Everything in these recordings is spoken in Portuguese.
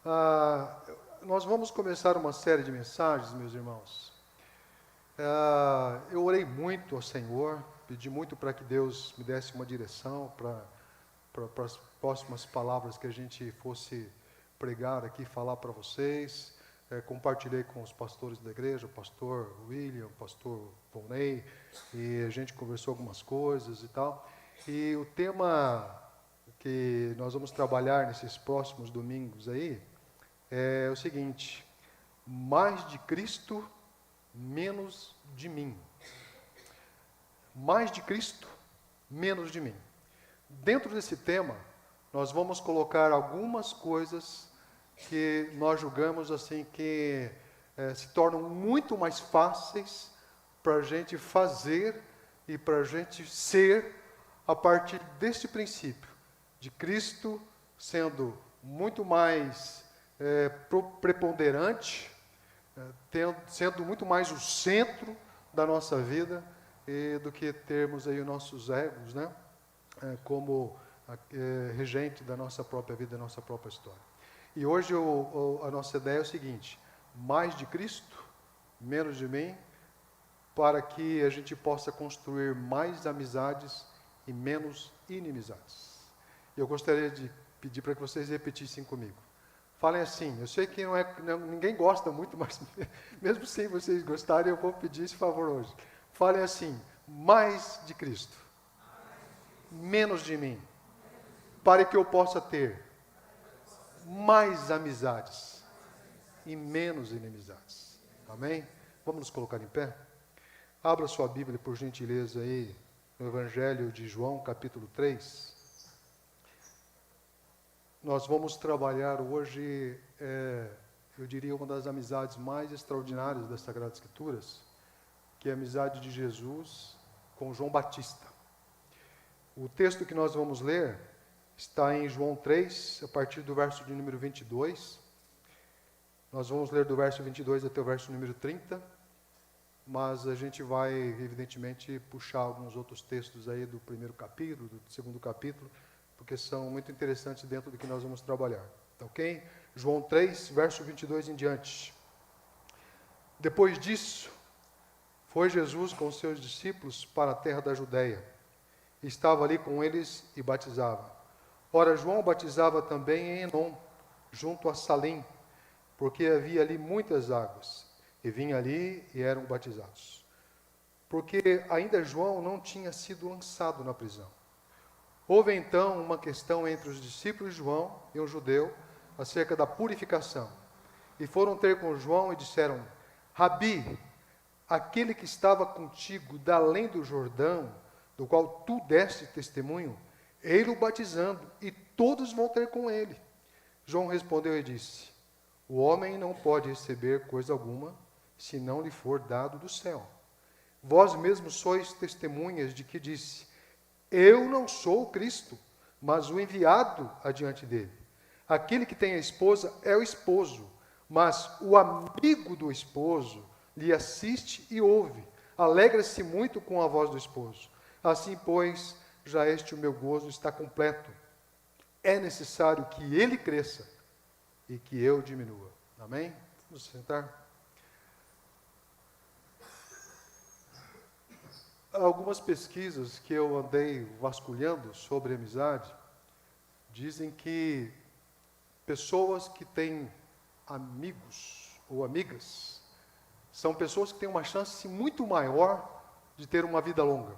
Ah, nós vamos começar uma série de mensagens, meus irmãos. Eu orei muito ao Senhor, pedi muito para que Deus me desse uma direção para as próximas palavras que a gente fosse pregar aqui, falar para vocês. Compartilhei com os pastores da igreja, o pastor William, o pastor Volney, e a gente conversou algumas coisas e tal. E o tema que nós vamos trabalhar nesses próximos domingos aí é o seguinte: mais de Cristo, menos de mim. Mais de Cristo, menos de mim. Dentro desse tema, nós vamos colocar algumas coisas que nós julgamos assim que se tornam muito mais fáceis para a gente fazer e para a gente ser a partir desse princípio de Cristo sendo muito mais preponderante, sendo muito mais o centro da nossa vida do que termos aí os nossos egos, né, como regente da nossa própria vida, da nossa própria história. E hoje a nossa ideia é o seguinte: mais de Cristo, menos de mim, para que a gente possa construir mais amizades e menos inimizades. Eu gostaria de pedir para que vocês repetissem comigo. Falem assim, eu sei que ninguém gosta muito, mas mesmo sem vocês gostarem, eu vou pedir esse favor hoje. Falem assim: mais de Cristo, menos de mim, para que eu possa ter mais amizades e menos inimizades. Amém? Vamos nos colocar em pé? Abra sua Bíblia, por gentileza, aí, no Evangelho de João, capítulo 3. Nós vamos trabalhar hoje, eu diria, uma das amizades mais extraordinárias das Sagradas Escrituras, que é a amizade de Jesus com João Batista. O texto que nós vamos ler está em João 3, a partir do verso de número 22. Nós vamos ler do verso 22 até o verso número 30, mas a gente vai, evidentemente, puxar alguns outros textos aí do primeiro capítulo, do segundo capítulo, porque são muito interessantes dentro do que nós vamos trabalhar. Tá ok? João 3, verso 22 em diante. Depois disso, foi Jesus com os seus discípulos para a terra da Judéia. Estava ali com eles e batizava. Ora, João batizava também em Enom, junto a Salim, porque havia ali muitas águas, e vinha ali e eram batizados. Porque ainda João não tinha sido lançado na prisão. Houve então uma questão entre os discípulos de João e um judeu acerca da purificação. E foram ter com João e disseram: Rabi, aquele que estava contigo da além do Jordão, do qual tu deste testemunho, ele o batizando, e todos vão ter com ele. João respondeu e disse: o homem não pode receber coisa alguma, se não lhe for dado do céu. Vós mesmos sois testemunhas de que disse: eu não sou o Cristo, mas o enviado adiante dele. Aquele que tem a esposa é o esposo, mas o amigo do esposo lhe assiste e ouve. Alegra-se muito com a voz do esposo. Assim, pois, já o meu gozo está completo. É necessário que ele cresça e que eu diminua. Amém? Vamos sentar. Algumas pesquisas que eu andei vasculhando sobre amizade dizem que pessoas que têm amigos ou amigas são pessoas que têm uma chance muito maior de ter uma vida longa.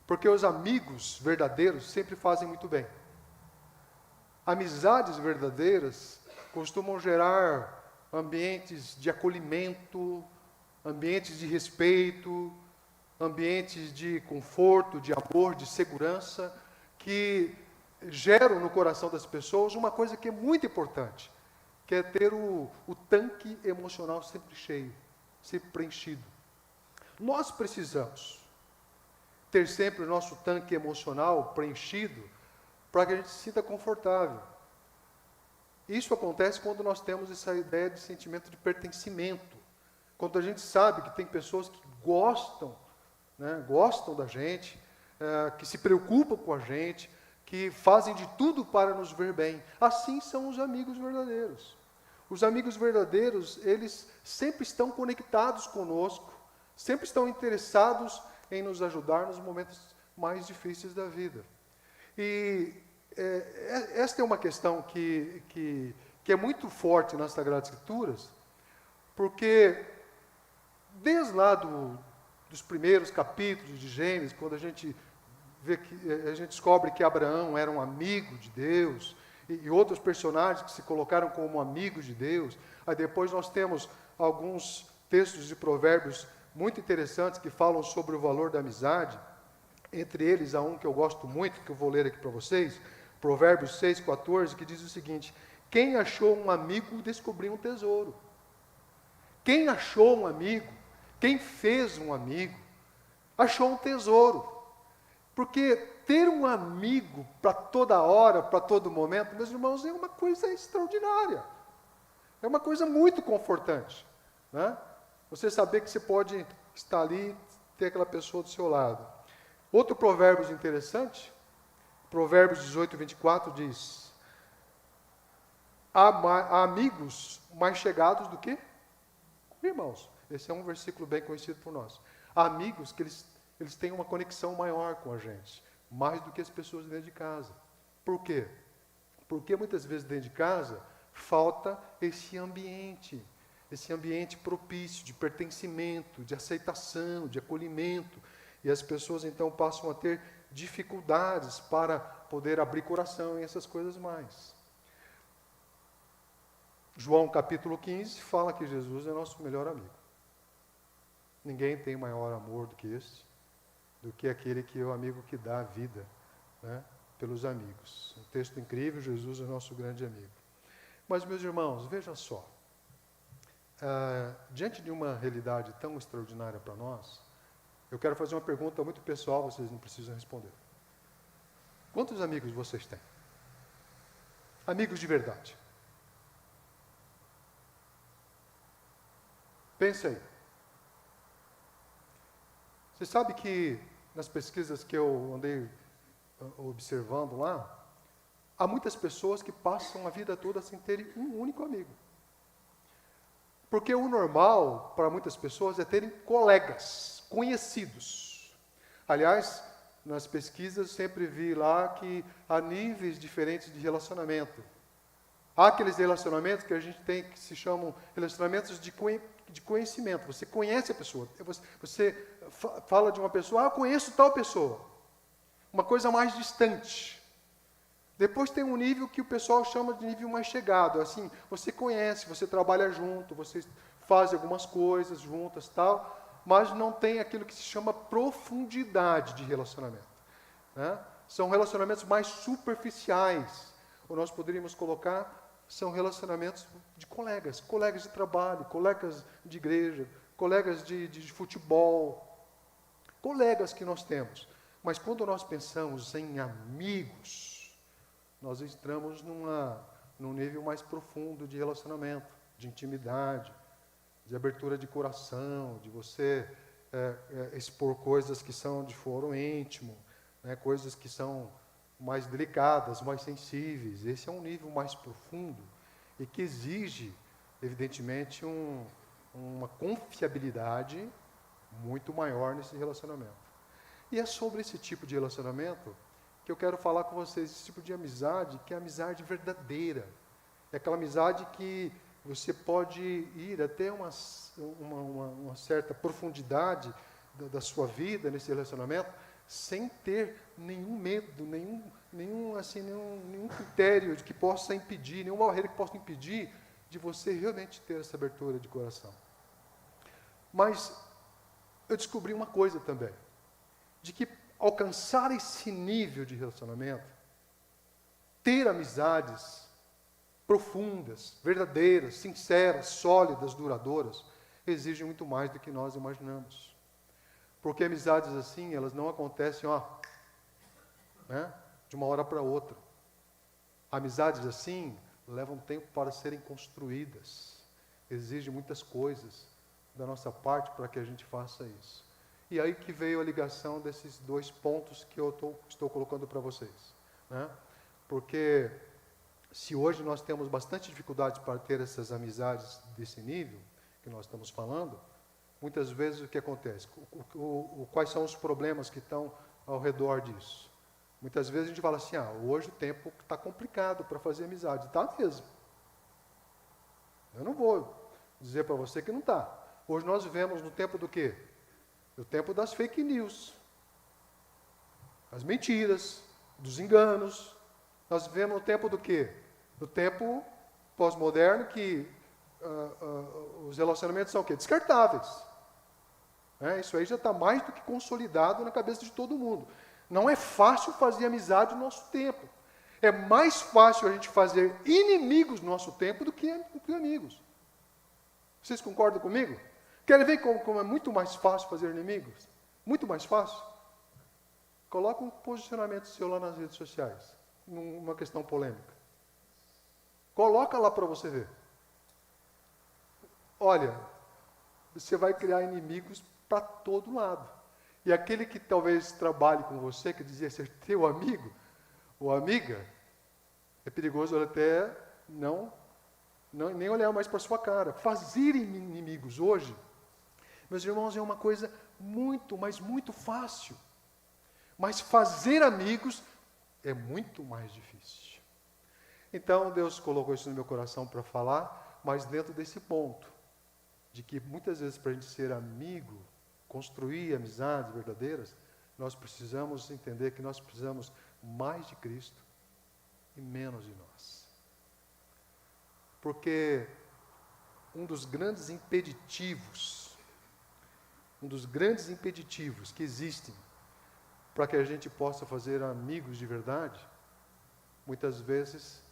Porque os amigos verdadeiros sempre fazem muito bem. Amizades verdadeiras costumam gerar ambientes de acolhimento, ambientes de respeito, ambientes de conforto, de amor, de segurança, que geram no coração das pessoas uma coisa que é muito importante, que é ter o tanque emocional sempre cheio, sempre preenchido. Nós precisamos ter sempre o nosso tanque emocional preenchido para que a gente se sinta confortável. Isso acontece quando nós temos essa ideia de sentimento de pertencimento, quando a gente sabe que tem pessoas que gostam da gente, que se preocupam com a gente, que fazem de tudo para nos ver bem. Assim são os amigos verdadeiros. Os amigos verdadeiros, eles sempre estão conectados conosco, sempre estão interessados em nos ajudar nos momentos mais difíceis da vida. E esta é uma questão que é muito forte nas Sagradas Escrituras, porque desde lá dos primeiros capítulos de Gênesis, quando a gente descobre que Abraão era um amigo de Deus, e outros personagens que se colocaram como amigos de Deus. Aí depois nós temos alguns textos de Provérbios muito interessantes que falam sobre o valor da amizade. Entre eles, há um que eu gosto muito, que eu vou ler aqui para vocês, Provérbios 6,14, que diz o seguinte: quem achou um amigo descobriu um tesouro. Quem achou um amigo, quem fez um amigo, achou um tesouro. Porque ter um amigo para toda hora, para todo momento, meus irmãos, é uma coisa extraordinária. É uma coisa muito confortante, né? Você saber que você pode estar ali, ter aquela pessoa do seu lado. Outro provérbio interessante, Provérbios 18, 24, diz: há amigos mais chegados do que irmãos. Esse é um versículo bem conhecido por nós. Há amigos que eles têm uma conexão maior com a gente, mais do que as pessoas dentro de casa. Por quê? Porque muitas vezes dentro de casa falta esse ambiente propício de pertencimento, de aceitação, de acolhimento, e as pessoas então passam a ter dificuldades para poder abrir coração e essas coisas mais. João capítulo 15 fala que Jesus é nosso melhor amigo. Ninguém tem maior amor do que esse, do que aquele que é o amigo que dá a vida, né, pelos amigos. Um texto incrível, Jesus é nosso grande amigo. Mas, meus irmãos, veja só, diante de uma realidade tão extraordinária para nós, eu quero fazer uma pergunta muito pessoal, vocês não precisam responder. Quantos amigos vocês têm? Amigos de verdade. Pense aí. Você sabe que nas pesquisas que eu andei observando lá, há muitas pessoas que passam a vida toda sem terem um único amigo. Porque o normal para muitas pessoas é terem colegas, conhecidos. Aliás, nas pesquisas sempre vi lá que há níveis diferentes de relacionamento. Há aqueles relacionamentos que a gente tem que se chamam relacionamentos de conhecimento. Você conhece a pessoa. Você fala de uma pessoa, eu conheço tal pessoa. Uma coisa mais distante. Depois tem um nível que o pessoal chama de nível mais chegado. Assim, você conhece, você trabalha junto, você faz algumas coisas juntas, tal, mas não tem aquilo que se chama profundidade de relacionamento, né? São relacionamentos mais superficiais. Ou nós poderíamos colocar, são relacionamentos de colegas de trabalho, colegas de igreja, colegas de futebol, colegas que nós temos. Mas quando nós pensamos em amigos, nós entramos num nível mais profundo de relacionamento, de intimidade, de abertura de coração, de você expor coisas que são de foro íntimo, né, coisas que são mais delicadas, mais sensíveis. Esse é um nível mais profundo e que exige, evidentemente, uma confiabilidade muito maior nesse relacionamento. E é sobre esse tipo de relacionamento que eu quero falar com vocês, esse tipo de amizade, que é a amizade verdadeira. É aquela amizade que você pode ir até uma certa profundidade da sua vida nesse relacionamento, sem ter nenhum medo, nenhum critério de que possa impedir, nenhuma barreira que possa impedir de você realmente ter essa abertura de coração. Mas eu descobri uma coisa também, de que alcançar esse nível de relacionamento, ter amizades profundas, verdadeiras, sinceras, sólidas, duradouras, exige muito mais do que nós imaginamos. Porque amizades assim, elas não acontecem, né, de uma hora para outra. Amizades assim levam tempo para serem construídas. Exigem muitas coisas da nossa parte para que a gente faça isso. E aí que veio a ligação desses dois pontos que eu estou colocando para vocês. né? Porque se hoje nós temos bastante dificuldade para ter essas amizades desse nível que nós estamos falando, muitas vezes o que acontece? Quais são os problemas que estão ao redor disso? Muitas vezes a gente fala assim, hoje o tempo está complicado para fazer amizade. Está mesmo. Eu não vou dizer para você que não está. Hoje nós vivemos no tempo do quê? No tempo das fake news, das mentiras, dos enganos. Nós vivemos no tempo do quê? No tempo pós-moderno que os relacionamentos são o quê? Descartáveis. Isso aí já está mais do que consolidado na cabeça de todo mundo. Não é fácil fazer amizade no nosso tempo. É mais fácil a gente fazer inimigos no nosso tempo do que amigos. Vocês concordam comigo? Querem ver como é muito mais fácil fazer inimigos? Muito mais fácil? Coloca um posicionamento seu lá nas redes sociais, numa questão polêmica. Coloca lá para você ver. Olha, você vai criar inimigos para todo lado. E aquele que talvez trabalhe com você, que dizia ser teu amigo ou amiga, é perigoso até nem olhar mais para sua cara. Fazer inimigos hoje, meus irmãos, é uma coisa muito, mas muito fácil. Mas fazer amigos é muito mais difícil. Então, Deus colocou isso no meu coração para falar, mas dentro desse ponto, de que muitas vezes para a gente ser amigo, construir amizades verdadeiras, nós precisamos entender que nós precisamos mais de Cristo e menos de nós. Porque um dos grandes impeditivos que existem para que a gente possa fazer amigos de verdade, muitas vezes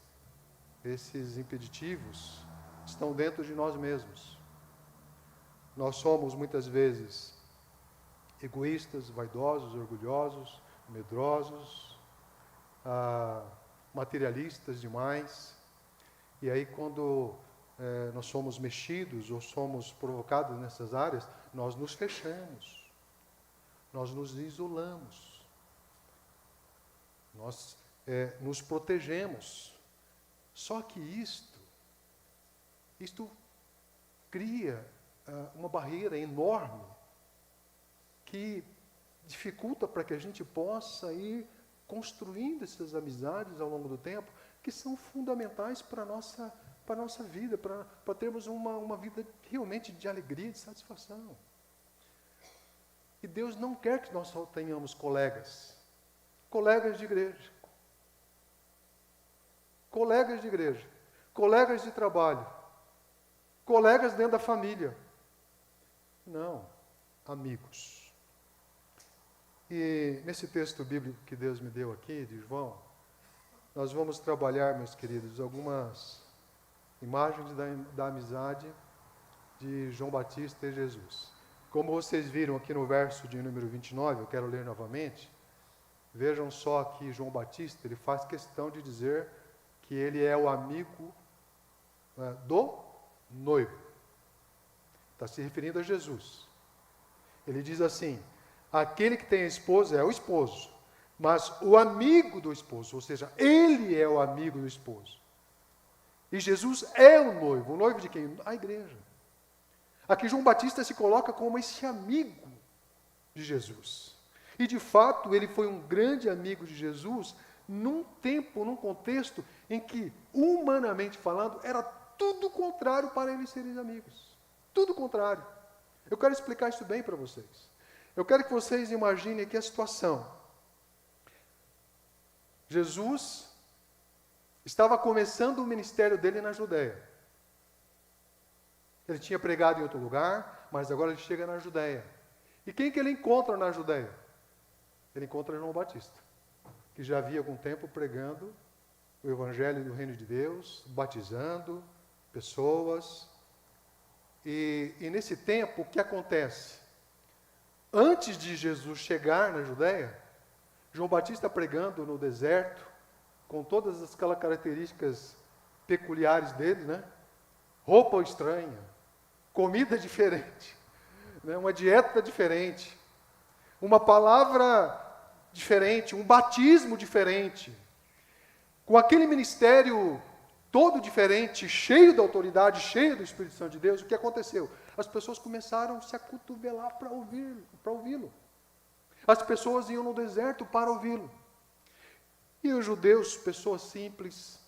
esses impeditivos estão dentro de nós mesmos. Nós somos muitas vezes egoístas, vaidosos, orgulhosos, medrosos, materialistas demais. E aí quando nós somos mexidos ou somos provocados nessas áreas, nós nos fechamos, nós nos isolamos, nós nos protegemos. Só que isto cria uma barreira enorme que dificulta para que a gente possa ir construindo essas amizades ao longo do tempo, que são fundamentais para a nossa vida, para termos uma vida realmente de alegria, de satisfação. E Deus não quer que nós só tenhamos colegas de igreja, colegas de trabalho, colegas dentro da família. Não, amigos. E nesse texto bíblico que Deus me deu aqui, de João, nós vamos trabalhar, meus queridos, algumas imagens da amizade de João Batista e Jesus. Como vocês viram aqui no verso de número 29, eu quero ler novamente, vejam só que João Batista, ele faz questão de dizer que ele é o amigo do noivo. Está se referindo a Jesus. Ele diz assim: aquele que tem a esposa é o esposo, mas o amigo do esposo, ou seja, ele é o amigo do esposo. E Jesus é o noivo de quem? A igreja. Aqui João Batista se coloca como esse amigo de Jesus. E de fato, ele foi um grande amigo de Jesus num tempo, num contexto em que, humanamente falando, era tudo contrário para eles serem amigos. Tudo contrário. Eu quero explicar isso bem para vocês. Eu quero que vocês imaginem aqui a situação. Jesus estava começando o ministério dele na Judéia. Ele tinha pregado em outro lugar, mas agora ele chega na Judéia. E quem que ele encontra na Judéia? Ele encontra João Batista, que já havia algum tempo pregando o Evangelho do Reino de Deus, batizando pessoas. E nesse tempo, o que acontece? Antes de Jesus chegar na Judéia, João Batista pregando no deserto, com todas aquelas características peculiares dele, né? Roupa estranha, comida diferente, né? Uma dieta diferente, uma palavra diferente, um batismo diferente. com aquele ministério todo diferente, cheio da autoridade, cheio do Espírito Santo de Deus, o que aconteceu? As pessoas começaram a se acotovelar para ouvi-lo. As pessoas iam no deserto para ouvi-lo. E os judeus, pessoas simples,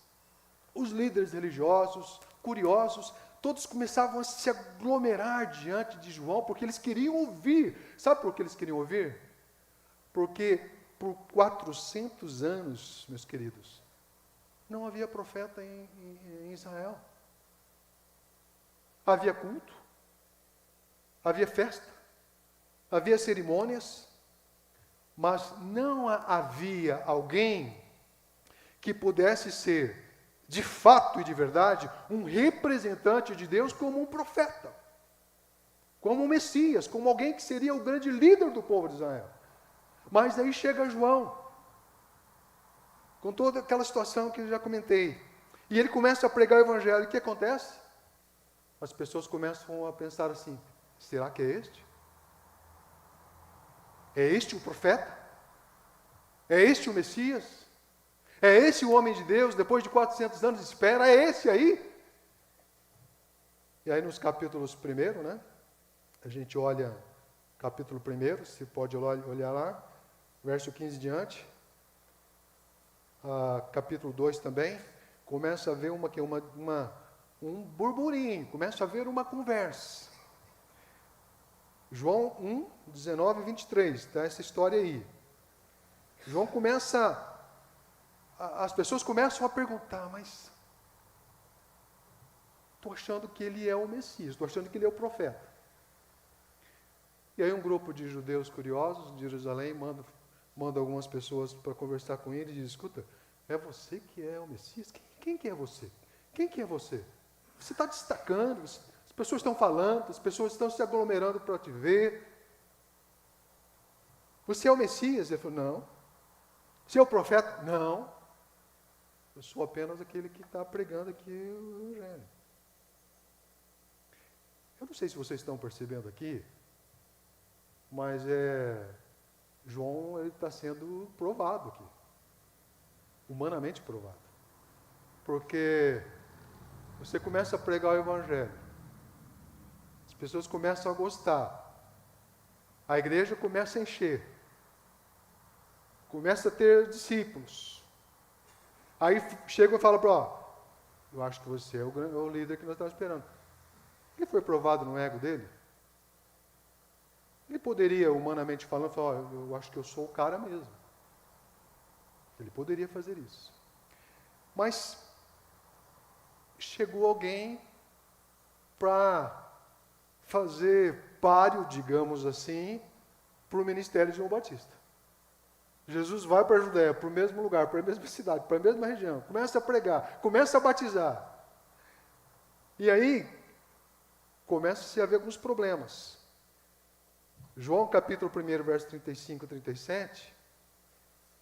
os líderes religiosos, curiosos, todos começavam a se aglomerar diante de João, porque eles queriam ouvir. Sabe por que eles queriam ouvir? Porque por 400 anos, meus queridos, não havia profeta em Israel. Havia culto, havia festa, havia cerimônias, mas não havia alguém que pudesse ser, de fato e de verdade, um representante de Deus como um profeta, como um Messias, como alguém que seria o grande líder do povo de Israel. Mas aí chega João, com toda aquela situação que eu já comentei, e ele começa a pregar o Evangelho. E o que acontece? As pessoas começam a pensar assim: será que é este? É este o profeta? É este o Messias? É esse o homem de Deus, depois de 400 anos de espera? É esse aí? E aí nos capítulos 1, né? A gente olha capítulo 1, se pode olhar lá, verso 15 diante. Capítulo 2 também, começa a haver um burburinho, começa a haver uma conversa. João 1, 19 e 23, está essa história aí. João as pessoas começam a perguntar: mas estou achando que ele é o Messias, estou achando que ele é o profeta. E aí um grupo de judeus curiosos de Jerusalém manda algumas pessoas para conversar com ele e diz: escuta, é você que é o Messias? Quem que é você? Quem que é você? Você está destacando, as pessoas estão falando, as pessoas estão se aglomerando para te ver. Você é o Messias? Ele falou: não. Você é o profeta? Não. Eu sou apenas aquele que está pregando aqui o Evangelho. Eu não sei se vocês estão percebendo aqui, mas João está sendo provado aqui, humanamente provado, porque você começa a pregar o Evangelho, as pessoas começam a gostar, a igreja começa a encher, começa a ter discípulos, aí chega e fala para eu acho que você é o líder que nós estamos esperando. Ele foi provado no ego dele? Ele poderia, humanamente falando, falar: eu acho que eu sou o cara mesmo. Ele poderia fazer isso. Mas chegou alguém para fazer páreo, digamos assim, para o ministério de João Batista. Jesus vai para a Judéia, para o mesmo lugar, para a mesma cidade, para a mesma região, começa a pregar, começa a batizar. E aí, começa-se a haver alguns problemas. João capítulo 1, verso 35 e 37,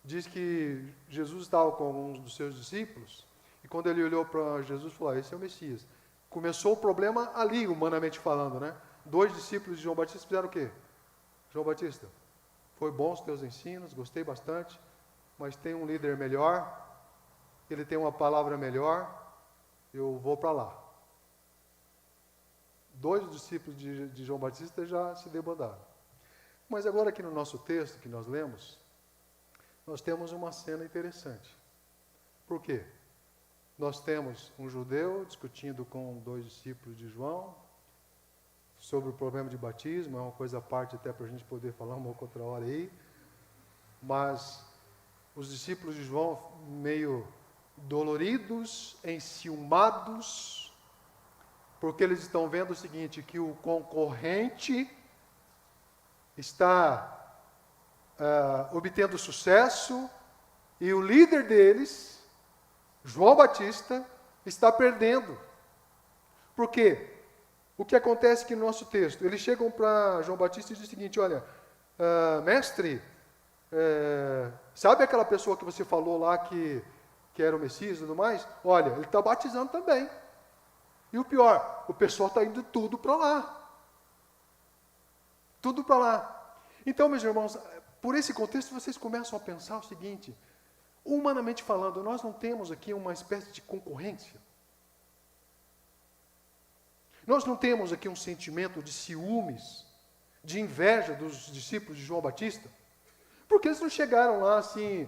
diz que Jesus estava com alguns dos seus discípulos, e quando ele olhou para Jesus, falou: esse é o Messias. Começou o problema ali, humanamente falando, né? 2 discípulos de João Batista fizeram o quê? João Batista, foi bom os teus ensinos, gostei bastante, mas tem um líder melhor, ele tem uma palavra melhor, eu vou para lá. 2 discípulos de João Batista já se debandaram. Mas agora aqui no nosso texto que nós lemos, nós temos uma cena interessante. Por quê? Nós temos um judeu discutindo com 2 discípulos de João sobre o problema de batismo, é uma coisa à parte até para a gente poder falar uma outra hora aí, mas os discípulos de João meio doloridos, enciumados, porque eles estão vendo o seguinte, que o concorrente está obtendo sucesso e o líder deles, João Batista, está perdendo. Por quê? O que acontece aqui no nosso texto? Eles chegam para João Batista e dizem o seguinte: olha, mestre, sabe aquela pessoa que você falou lá que era o Messias e tudo mais? Olha, ele está batizando também. E o pior, o pessoal está indo tudo para lá. Tudo para lá. Então, meus irmãos, por esse contexto, vocês começam a pensar o seguinte: Humanamente falando, nós não temos aqui uma espécie de concorrência. Nós não temos aqui um sentimento de ciúmes, de inveja dos discípulos de João Batista, porque eles não chegaram lá assim,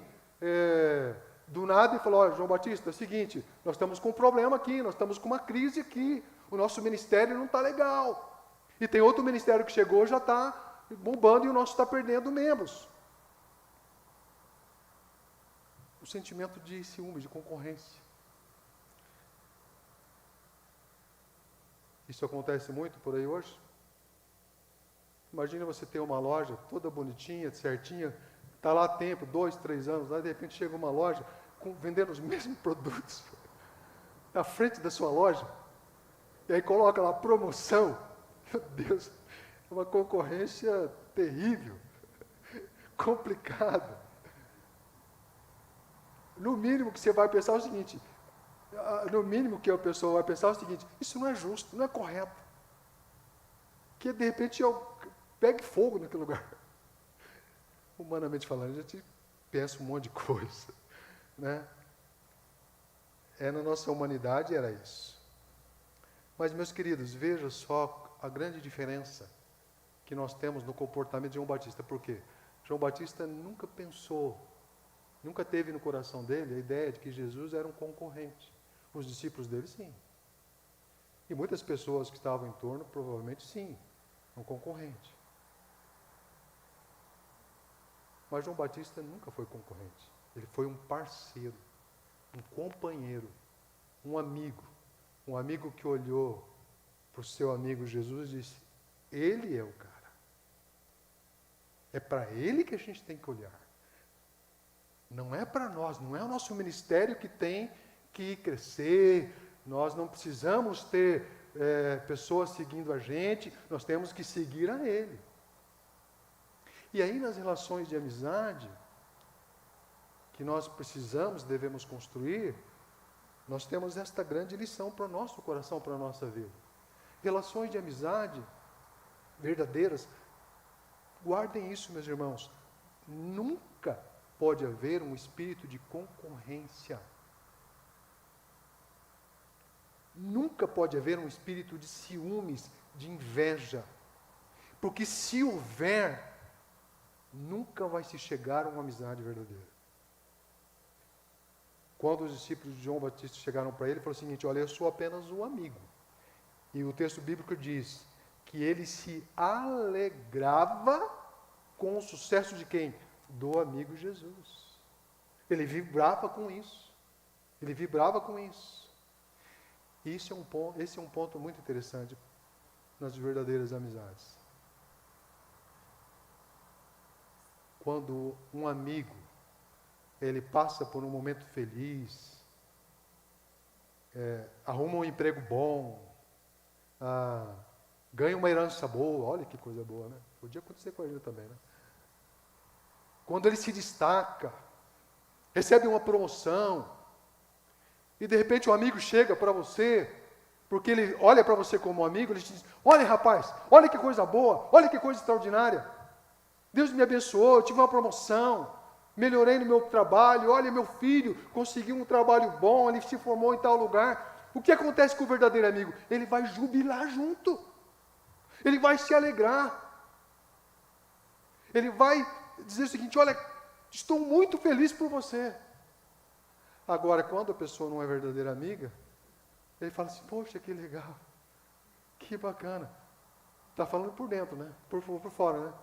do nada e falaram: olha, João Batista, é o seguinte, nós estamos com um problema aqui, nós estamos com uma crise aqui, o nosso ministério não está legal. E tem outro ministério que chegou, já está bombando e o nosso está perdendo membros. O sentimento de ciúme, de concorrência. Isso acontece muito por aí hoje? Imagina você ter uma loja toda bonitinha, certinha, está lá há tempo, 2, 3 anos, lá de repente chega uma loja vendendo os mesmos produtos na frente da sua loja, e aí coloca lá promoção. Meu Deus, é uma concorrência terrível, complicada. No mínimo que você vai pensar é o seguinte, no mínimo que a pessoa vai pensar é o seguinte: isso não é justo, não é correto. Que de repente eu pegue fogo naquele lugar. Humanamente falando, a gente pensa um monte de coisa, né? Na nossa humanidade era isso. Mas, meus queridos, veja só a grande diferença que nós temos no comportamento de João Batista. Por quê? João Batista nunca pensou, nunca teve no coração dele a ideia de que Jesus era um concorrente. Os discípulos dele, sim. E muitas pessoas que estavam em torno, provavelmente, sim, um concorrente. Mas João Batista nunca foi concorrente. Ele foi um parceiro, um companheiro, um amigo. Um amigo que olhou para o seu amigo Jesus e disse: ele é o cara. É para ele que a gente tem que olhar. Não é para nós, não é o nosso ministério que tem que crescer. Nós não precisamos ter pessoas seguindo a gente, nós temos que seguir a ele. E aí, nas relações de amizade, que nós precisamos, devemos construir, nós temos esta grande lição para o nosso coração, para a nossa vida. Relações de amizade verdadeiras, guardem isso, meus irmãos, nunca pode haver um espírito de concorrência. Nunca pode haver um espírito de ciúmes, de inveja. Porque se houver, nunca vai se chegar a uma amizade verdadeira. Quando os discípulos de João Batista chegaram para ele, ele falou o seguinte: olha, eu sou apenas um amigo. E o texto bíblico diz que ele se alegrava com o sucesso de quem? Do amigo Jesus. Ele vibrava com isso. Ele vibrava com isso. E esse é um ponto muito interessante nas verdadeiras amizades. Quando um amigo, ele passa por um momento feliz, arruma um emprego bom, ganha uma herança boa, olha que coisa boa, né? Podia acontecer com ele também, né? Quando ele se destaca, recebe uma promoção, e de repente o amigo chega para você, porque ele olha para você como um amigo, ele te diz: olha rapaz, olha que coisa boa, olha que coisa extraordinária. Deus me abençoou, eu tive uma promoção, melhorei no meu trabalho, olha, meu filho conseguiu um trabalho bom, ele se formou em tal lugar. O que acontece com o verdadeiro amigo? Ele vai jubilar junto, ele vai se alegrar, ele vai dizer o seguinte: olha, estou muito feliz por você. Agora, quando a pessoa não é verdadeira amiga, ele fala assim: poxa, que legal, que bacana. Está falando por dentro, né? Por fora, né?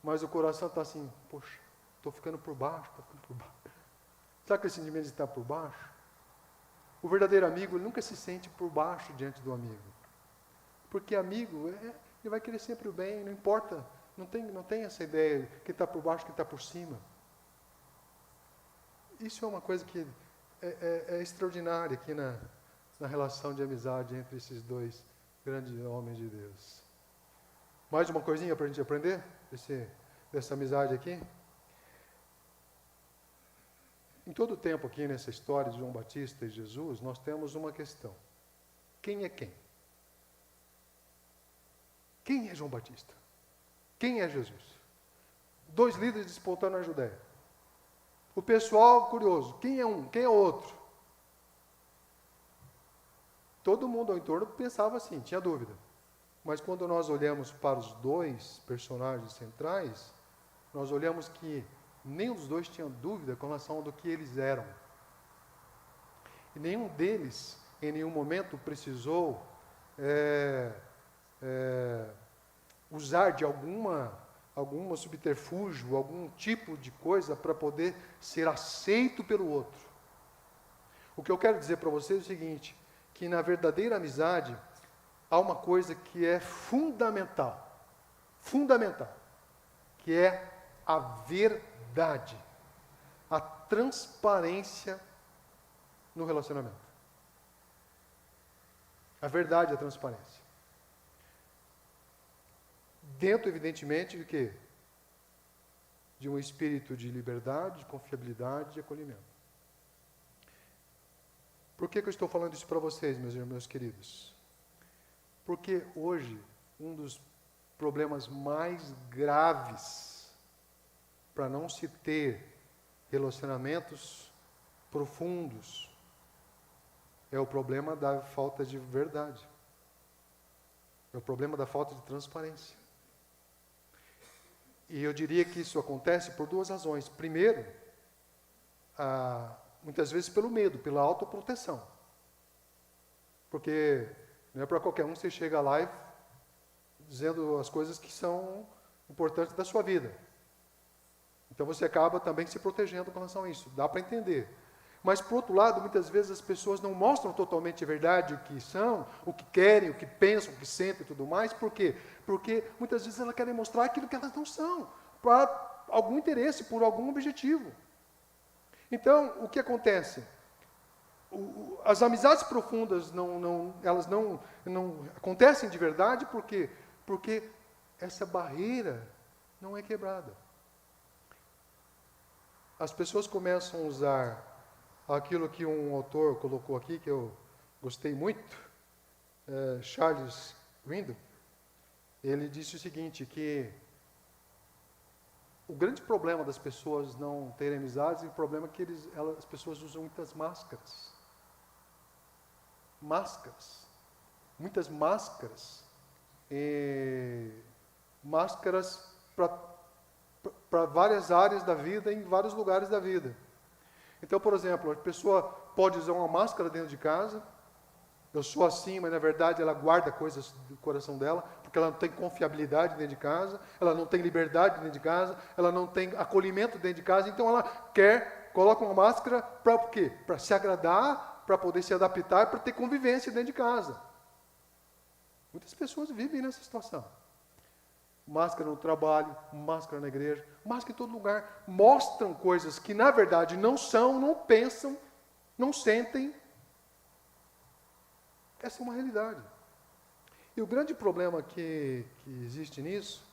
Mas o coração está assim: poxa, estou ficando por baixo, estou ficando por baixo. Sabe aquele sentimento de estar por baixo? O verdadeiro amigo, ele nunca se sente por baixo diante do amigo. Porque amigo, ele vai querer sempre o bem, não importa, não tem essa ideia, quem está por baixo, quem está por cima. Isso é uma coisa que é extraordinária aqui na relação de amizade entre esses dois grandes homens de Deus. Mais uma coisinha para a gente aprender dessa amizade aqui? Em todo o tempo aqui nessa história de João Batista e Jesus, nós temos uma questão: quem é quem? Quem é João Batista? Quem é Jesus? Dois líderes despontando na Judéia. O pessoal curioso, quem é um, quem é outro? Todo mundo ao entorno pensava assim, tinha dúvida. Mas quando nós olhamos para os dois personagens centrais, nós olhamos que nenhum dos dois tinha dúvida com relação ao que eles eram. E nenhum deles, em nenhum momento, precisou usar de alguma subterfúgio, algum tipo de coisa para poder ser aceito pelo outro. O que eu quero dizer para vocês é o seguinte, que na verdadeira amizade há uma coisa que é fundamental, que é a verdade, a transparência no relacionamento. A verdade e a transparência. Dentro, evidentemente, de quê? De um espírito de liberdade, de confiabilidade e de acolhimento. Por que eu estou falando isso para vocês, meus queridos? Porque hoje, um dos problemas mais graves para não se ter relacionamentos profundos é o problema da falta de verdade. É o problema da falta de transparência. E eu diria que isso acontece por duas razões. Primeiro, muitas vezes pelo medo, pela autoproteção. Porque não é para qualquer um que você chega lá e dizendo as coisas que são importantes da sua vida. Então você acaba também se protegendo com relação a isso. Dá para entender. Mas, por outro lado, muitas vezes as pessoas não mostram totalmente a verdade, o que são, o que querem, o que pensam, o que sentem e tudo mais. Por quê? Porque muitas vezes elas querem mostrar aquilo que elas não são, para algum interesse, por algum objetivo. Então, o que acontece? As amizades profundas, elas não acontecem de verdade, por quê? Porque essa barreira não é quebrada. As pessoas começam a usar aquilo que um autor colocou aqui, que eu gostei muito, Charles Swindoll. Ele disse o seguinte, que o grande problema das pessoas não terem amizades é o problema que as pessoas usam muitas máscaras. Muitas máscaras. Máscaras para várias áreas da vida, em vários lugares da vida. Então, por exemplo, a pessoa pode usar uma máscara dentro de casa. Eu sou assim, mas na verdade ela guarda coisas do coração dela, porque ela não tem confiabilidade dentro de casa, ela não tem liberdade dentro de casa, ela não tem acolhimento dentro de casa, então ela coloca uma máscara para o quê? Para se agradar, para poder se adaptar, para ter convivência dentro de casa. Muitas pessoas vivem nessa situação. Máscara no trabalho, máscara na igreja, máscara em todo lugar. Mostram coisas que na verdade não são, não pensam, não sentem. Essa é uma realidade. E o grande problema que existe nisso,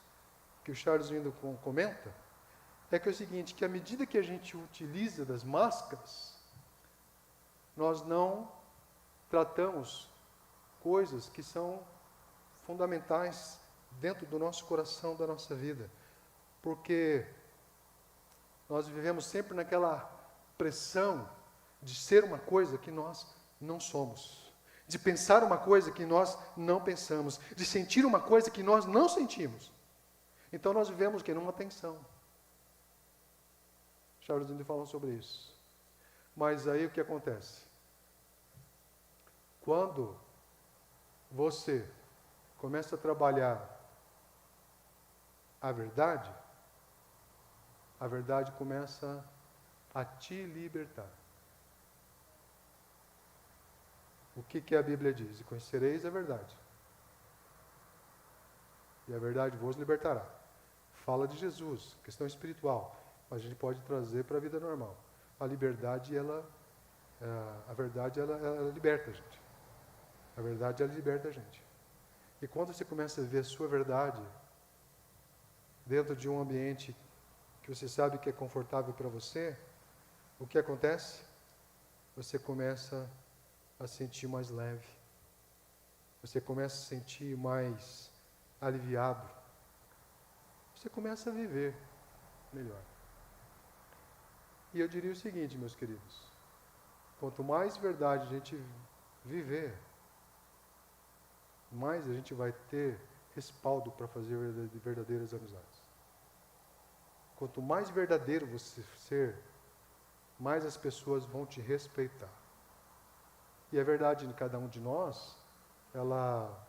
que o Charles Swindoll comenta, é que é o seguinte, que à medida que a gente utiliza das máscaras, nós não tratamos coisas que são fundamentais dentro do nosso coração, da nossa vida. Porque nós vivemos sempre naquela pressão de ser uma coisa que nós não somos. De pensar uma coisa que nós não pensamos. De sentir uma coisa que nós não sentimos. Então nós vivemos numa tensão. Charles Swindoll fala sobre isso. Mas aí o que acontece? Quando você começa a trabalhar a verdade começa a te libertar. O que a Bíblia diz? E conhecereis a verdade. E a verdade vos libertará. Fala de Jesus, questão espiritual, mas a gente pode trazer para a vida normal. A liberdade, a verdade, ela liberta a gente. A verdade, ela liberta a gente. E quando você começa a ver a sua verdade dentro de um ambiente que você sabe que é confortável para você, o que acontece? Você começa a sentir mais leve. Você começa a se sentir mais aliviado. Você começa a viver melhor. E eu diria o seguinte, meus queridos, quanto mais verdade a gente viver, mais a gente vai ter respaldo para fazer verdadeiras amizades. Quanto mais verdadeiro você ser, mais as pessoas vão te respeitar. E a verdade de cada um de nós, ela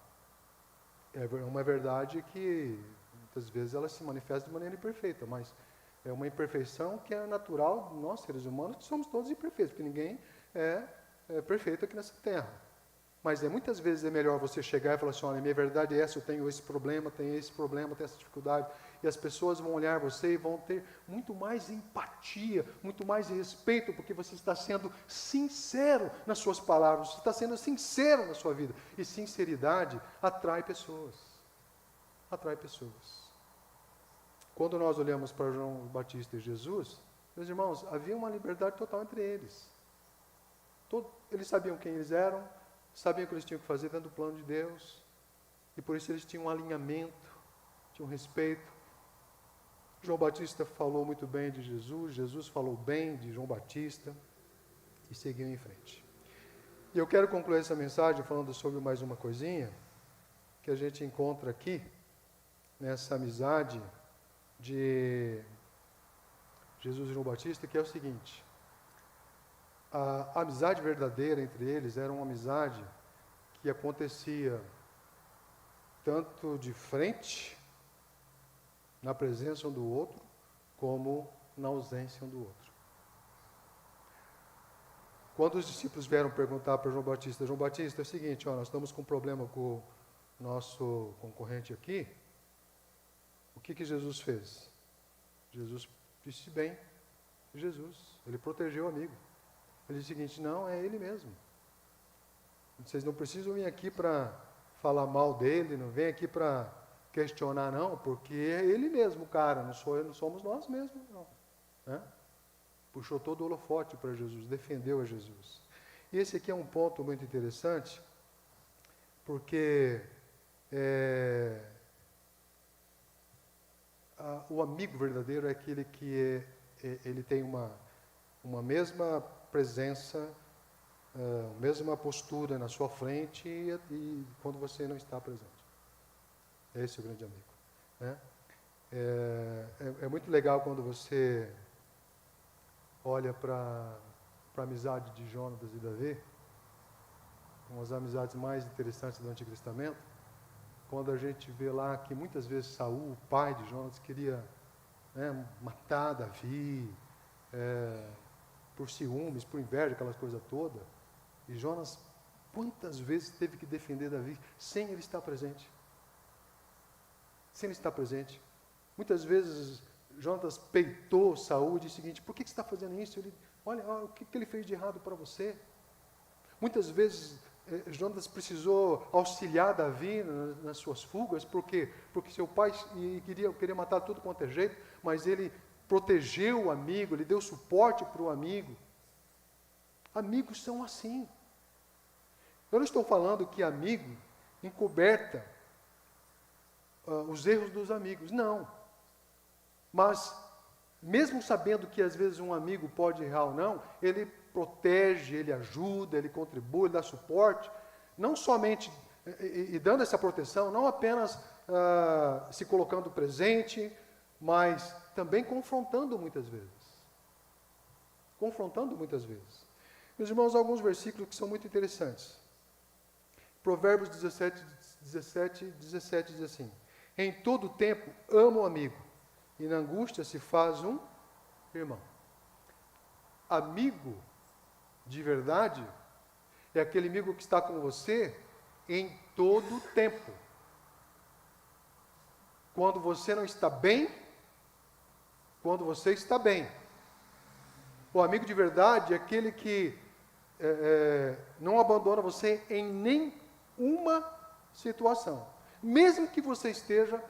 é uma verdade que, muitas vezes, ela se manifesta de maneira imperfeita, mas é uma imperfeição que é natural de nós, seres humanos, que somos todos imperfeitos, porque ninguém é perfeito aqui nessa terra. Mas muitas vezes é melhor você chegar e falar assim, olha, minha verdade é essa, eu tenho esse problema, tenho essa dificuldade. E as pessoas vão olhar você e vão ter muito mais empatia, muito mais respeito, porque você está sendo sincero nas suas palavras, você está sendo sincero na sua vida. E sinceridade atrai pessoas. Atrai pessoas. Quando nós olhamos para João Batista e Jesus, meus irmãos, havia uma liberdade total entre eles. Eles sabiam quem eles eram, sabiam o que eles tinham que fazer dentro do plano de Deus, e por isso eles tinham um alinhamento, tinham um respeito. João Batista falou muito bem de Jesus, Jesus falou bem de João Batista, e seguiu em frente. E eu quero concluir essa mensagem falando sobre mais uma coisinha, que a gente encontra aqui, nessa amizade de Jesus e João Batista, que é o seguinte: a amizade verdadeira entre eles era uma amizade que acontecia tanto de frente, na presença um do outro, como na ausência um do outro. Quando os discípulos vieram perguntar para João Batista, é o seguinte, nós estamos com um problema com o nosso concorrente aqui, o que Jesus fez? Jesus disse bem, ele protegeu o amigo. Ele disse o seguinte, não, é ele mesmo. Vocês não precisam vir aqui para falar mal dele, não vem aqui para questionar não, porque é ele mesmo, cara, não somos nós mesmos, não. Né? Puxou todo o holofote para Jesus, defendeu a Jesus. E esse aqui é um ponto muito interessante, porque o amigo verdadeiro é aquele que ele tem uma mesma presença, mesma postura na sua frente e quando você não está presente. Esse é o grande amigo. Né? É muito legal quando você olha para a amizade de Jonatas e Davi, uma das amizades mais interessantes do Antigo Testamento, quando a gente vê lá que muitas vezes Saul, o pai de Jonatas, queria matar Davi, por ciúmes, por inveja, aquelas coisas todas. E Jonas, quantas vezes teve que defender Davi sem ele estar presente? Sem ele estar presente. Muitas vezes Jonas peitou Saul e disse o seguinte, por que você está fazendo isso? Ele, olha, o que ele fez de errado para você? Muitas vezes Jonas precisou auxiliar Davi nas suas fugas, por quê? Porque seu pai queria matar tudo quanto é jeito, mas ele protegeu o amigo, ele deu suporte para o amigo. Amigos são assim. Eu não estou falando que amigo encoberta os erros dos amigos, não. Mas, mesmo sabendo que às vezes um amigo pode errar ou não, ele protege, ele ajuda, ele contribui, ele dá suporte, não somente e dando essa proteção, não apenas se colocando presente, mas também confrontando muitas vezes. Confrontando muitas vezes. Meus irmãos, alguns versículos que são muito interessantes. Provérbios 17 diz assim, em todo tempo ama o amigo, e na angústia se faz um irmão. Amigo de verdade é aquele amigo que está com você em todo tempo. Quando você não está bem, quando você está bem. O amigo de verdade é aquele que não abandona você em nenhuma situação, mesmo que você esteja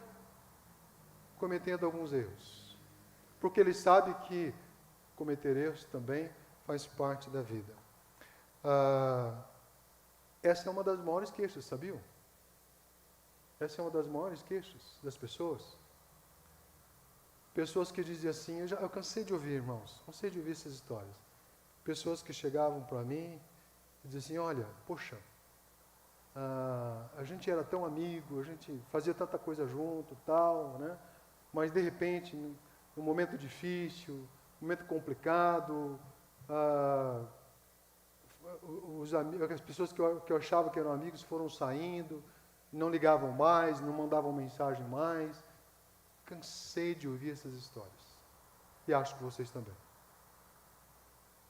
cometendo alguns erros, porque ele sabe que cometer erros também faz parte da vida. Essa é uma das maiores queixas, sabiam? Essa é uma das maiores queixas das pessoas. pessoas que diziam assim, eu cansei de ouvir, irmãos, cansei de ouvir essas histórias. Pessoas que chegavam para mim e diziam assim, olha, poxa, a gente era tão amigo, a gente fazia tanta coisa junto, tal, né? Mas de repente, num momento difícil, momento complicado, as pessoas que eu achava que eram amigos foram saindo, não ligavam mais, não mandavam mensagem mais. Cansei de ouvir essas histórias. E acho que vocês também.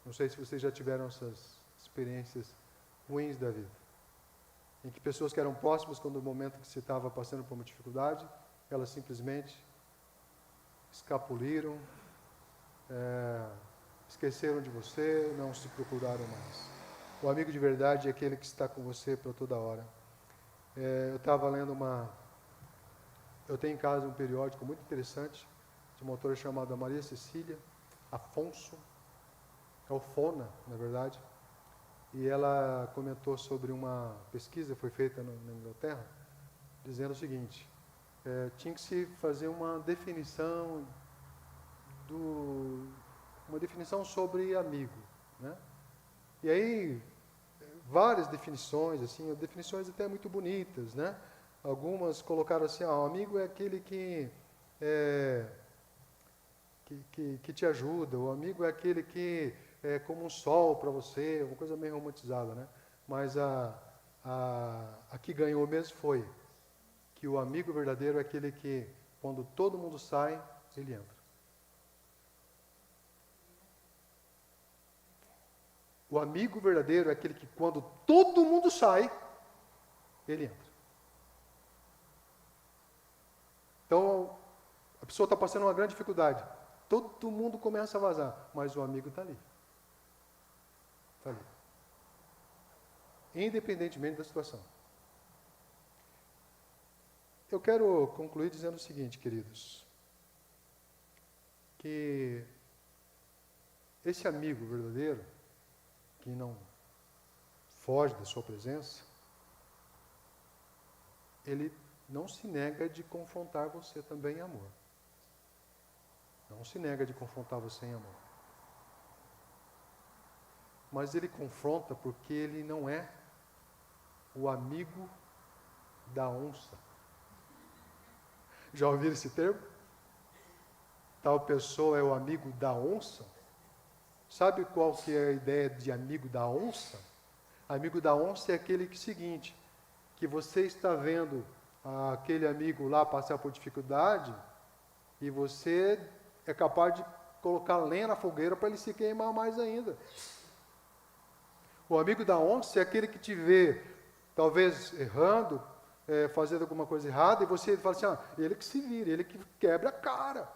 Não sei se vocês já tiveram essas experiências ruins da vida, em que pessoas que eram próximas, quando no momento que você estava passando por uma dificuldade, elas simplesmente escapuliram, esqueceram de você, não se procuraram mais. O amigo de verdade é aquele que está com você para toda hora. Eu estava lendo eu tenho em casa um periódico muito interessante, de uma autora chamada Maria Cecília Afonso, Alfona, na verdade, e ela comentou sobre uma pesquisa que foi feita na Inglaterra, dizendo o seguinte, tinha que se fazer uma definição sobre amigo, né? E aí, várias definições, assim, definições até muito bonitas, né? Algumas colocaram assim, o amigo é aquele que te ajuda, o amigo é aquele que é como um sol para você, uma coisa meio romantizada, né? Mas a que ganhou mesmo foi que o amigo verdadeiro é aquele que, quando todo mundo sai, ele entra. O amigo verdadeiro é aquele que, quando todo mundo sai, ele entra. Então, a pessoa está passando uma grande dificuldade. Todo mundo começa a vazar, mas o amigo está ali. Está ali. Independentemente da situação. Eu quero concluir dizendo o seguinte, queridos. Que esse amigo verdadeiro, que não foge da sua presença, ele não se nega de confrontar você também em amor. Não se nega de confrontar você em amor. Mas ele confronta porque ele não é o amigo da onça. Já ouviram esse termo? Tal pessoa é o amigo da onça? Sabe qual que é a ideia de amigo da onça? Amigo da onça é aquele que é o seguinte, que você está vendo aquele amigo lá passar por dificuldade e você é capaz de colocar lenha na fogueira para ele se queimar mais ainda. O amigo da onça é aquele que te vê, talvez errando, fazendo alguma coisa errada, e você fala assim, ele que se vira, ele que quebra a cara.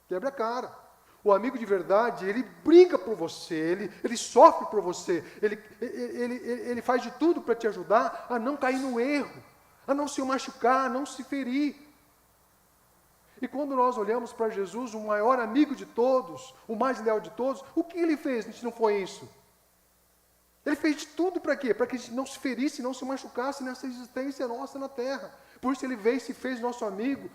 Quebra a cara. O amigo de verdade, ele briga por você, ele sofre por você, ele faz de tudo para te ajudar a não cair no erro, a não se machucar, a não se ferir. E quando nós olhamos para Jesus, o maior amigo de todos, o mais leal de todos, o que ele fez se não foi isso? Ele fez de tudo para quê? Para que a gente não se ferisse, não se machucasse nessa existência nossa na terra. Por isso ele veio e se fez nosso amigo,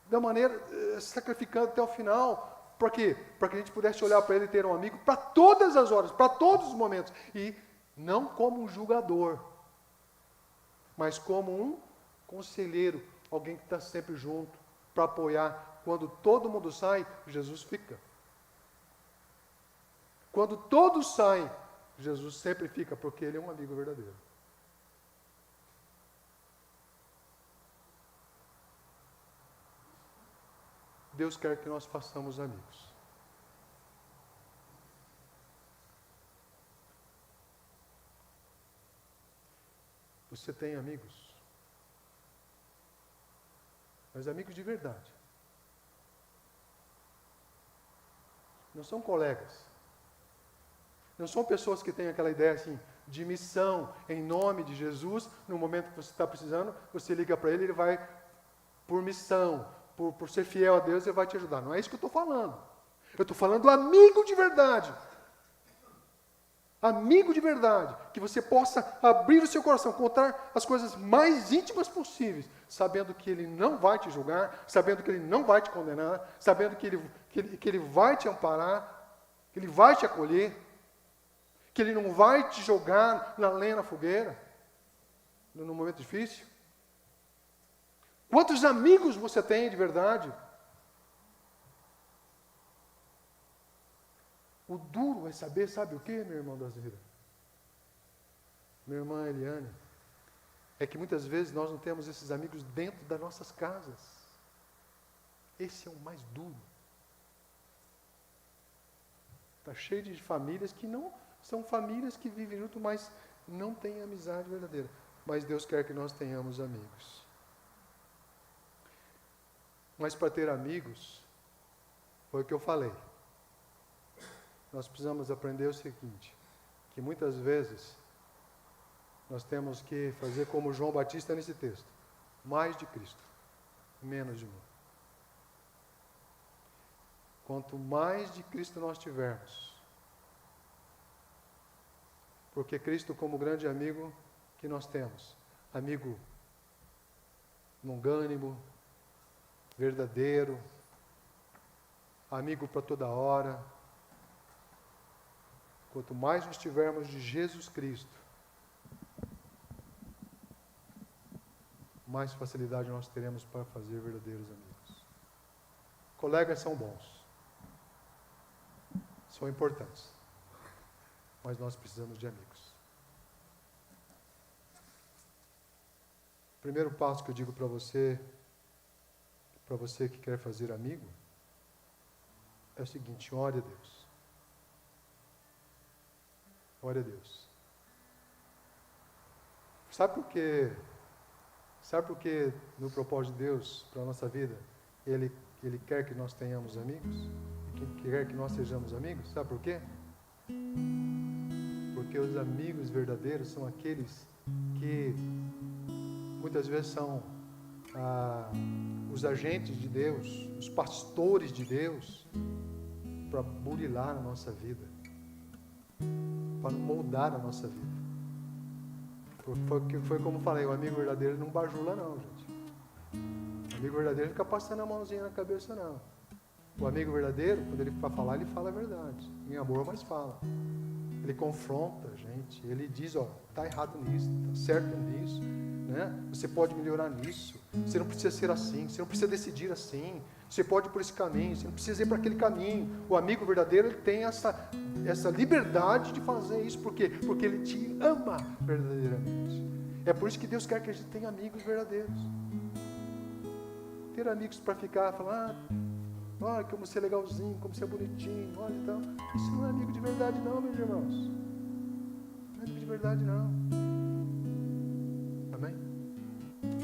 da maneira, sacrificando até o final. Para quê? Para que a gente pudesse olhar para ele e ter um amigo para todas as horas, para todos os momentos. E não como um julgador, mas como um conselheiro, alguém que está sempre junto, para apoiar. Quando todo mundo sai, Jesus fica. Quando todos saem, Jesus sempre fica, porque ele é um amigo verdadeiro. Deus quer que nós façamos amigos. Você tem amigos? Mas amigos de verdade. Não são colegas. Não são pessoas que têm aquela ideia assim, de missão em nome de Jesus. No momento que você está precisando, você liga para ele, ele vai por missão, por ser fiel a Deus, ele vai te ajudar. Não é isso que eu estou falando. Eu estou falando do amigo de verdade. amigo de verdade, que você possa abrir o seu coração, contar as coisas mais íntimas possíveis, sabendo que Ele não vai te julgar, sabendo que Ele não vai te condenar, sabendo que Ele vai te amparar, que Ele vai te acolher, que Ele não vai te jogar na lenha na fogueira, num momento difícil. Quantos amigos você tem de verdade? O duro é saber, sabe o que, meu irmão das vidas? Minha irmã Eliane, é que muitas vezes nós não temos esses amigos dentro das nossas casas. Esse é o mais duro. Está cheio de famílias que não são famílias que vivem junto, mas não têm amizade verdadeira. Mas Deus quer que nós tenhamos amigos. Mas para ter amigos, foi o que eu falei. Nós precisamos aprender o seguinte, que muitas vezes nós temos que fazer como João Batista nesse texto, mais de Cristo, menos de mim. Quanto mais de Cristo nós tivermos, porque Cristo como grande amigo que nós temos, amigo longânimo, verdadeiro, amigo para toda hora. Quanto mais nós tivermos de Jesus Cristo, mais facilidade nós teremos para fazer verdadeiros amigos. Colegas são bons, são importantes, mas nós precisamos de amigos. O primeiro passo que eu digo para você que quer fazer amigo, é o seguinte: ore a Deus. Ore a Deus. Sabe por quê? Sabe por que no propósito de Deus para a nossa vida, Ele quer que nós tenhamos amigos? E quer que nós sejamos amigos? Sabe por quê? Porque os amigos verdadeiros são aqueles que muitas vezes são os agentes de Deus, os pastores de Deus, para burilar a nossa vida, para moldar a nossa vida. Foi como falei, o amigo verdadeiro não bajula não, gente. O amigo verdadeiro fica passando a mãozinha na cabeça não. O amigo verdadeiro, quando ele vai falar, ele fala a verdade. Em amor, mas fala. Ele confronta a gente, ele diz, ó, tá errado nisso, tá certo nisso, né? Você pode melhorar nisso, você não precisa ser assim, você não precisa decidir assim, você pode ir por esse caminho, você não precisa ir para aquele caminho. O amigo verdadeiro, ele tem essa liberdade de fazer isso, por quê? Porque ele te ama verdadeiramente. É por isso que Deus quer que a gente tenha amigos verdadeiros. Ter amigos para ficar, falar, olha como você é legalzinho, como você é bonitinho, olha então. Isso não é amigo de verdade não, meus irmãos. Não é amigo de verdade não. Amém?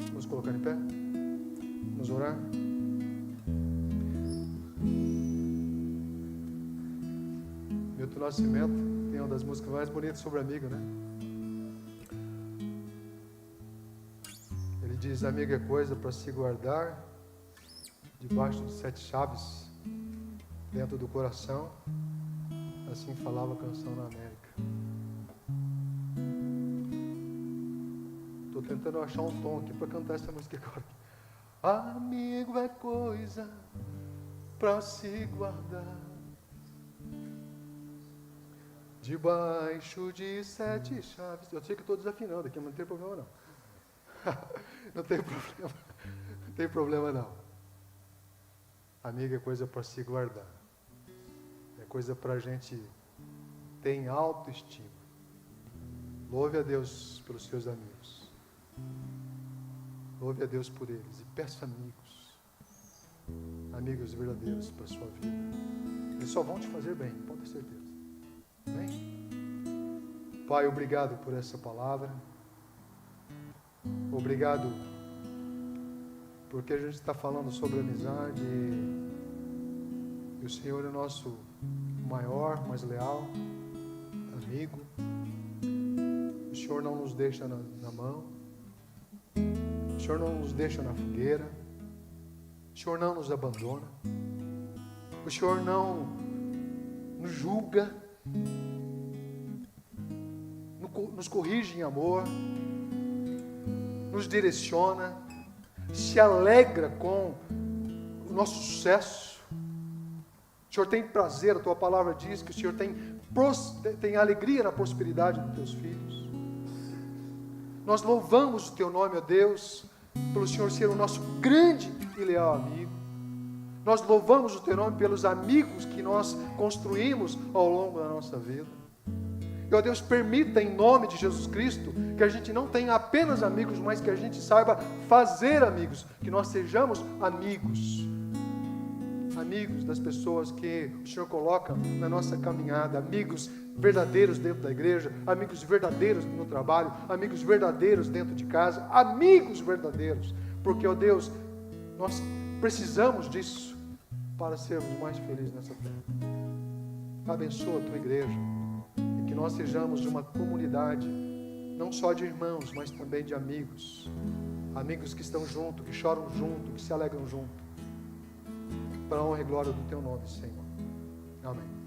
Vamos colocar em pé? Vamos orar? Milton Nascimento tem uma das músicas mais bonitas sobre amigo, né? Ele diz, amigo é coisa para se guardar debaixo de 7 chaves dentro do coração. Assim falava a canção na América. Estou tentando achar um tom aqui para cantar essa música agora. Amigo é coisa para se guardar debaixo de 7 chaves. Eu sei que estou desafinando aqui, mas não tem problema não. Não tem problema. Não tem problema não. Amigo é coisa para se guardar. É coisa para a gente ter em autoestima. Louve a Deus pelos seus amigos. Louve a Deus por eles. E peça amigos. Amigos verdadeiros para a sua vida. Eles só vão te fazer bem, pode ter certeza. Amém? Pai, obrigado por essa palavra. Obrigado porque a gente está falando sobre amizade e o Senhor é nosso maior, mais leal amigo. O Senhor não nos deixa na mão. O Senhor não nos deixa na fogueira. O Senhor não nos abandona. O Senhor não nos julga. nos corrige em amor, nos direciona, se alegra com o nosso sucesso. O Senhor tem prazer, a Tua palavra diz que o Senhor tem alegria na prosperidade dos Teus filhos. Nós louvamos o Teu nome, ó Deus, pelo Senhor ser o nosso grande e leal amigo. Nós louvamos o Teu nome pelos amigos que nós construímos ao longo da nossa vida. E, ó Deus, permita em nome de Jesus Cristo que a gente não tenha apenas amigos, mas que a gente saiba fazer amigos, que nós sejamos amigos. Amigos das pessoas que o Senhor coloca na nossa caminhada, amigos verdadeiros dentro da igreja, amigos verdadeiros no trabalho, amigos verdadeiros dentro de casa, amigos verdadeiros, porque, ó Deus, nós precisamos disso para sermos mais felizes nessa terra. Abençoa a Tua igreja e que nós sejamos uma comunidade não só de irmãos, mas também de amigos, amigos que estão juntos, que choram junto, que se alegram junto, para a honra e glória do Teu nome, Senhor. Amém.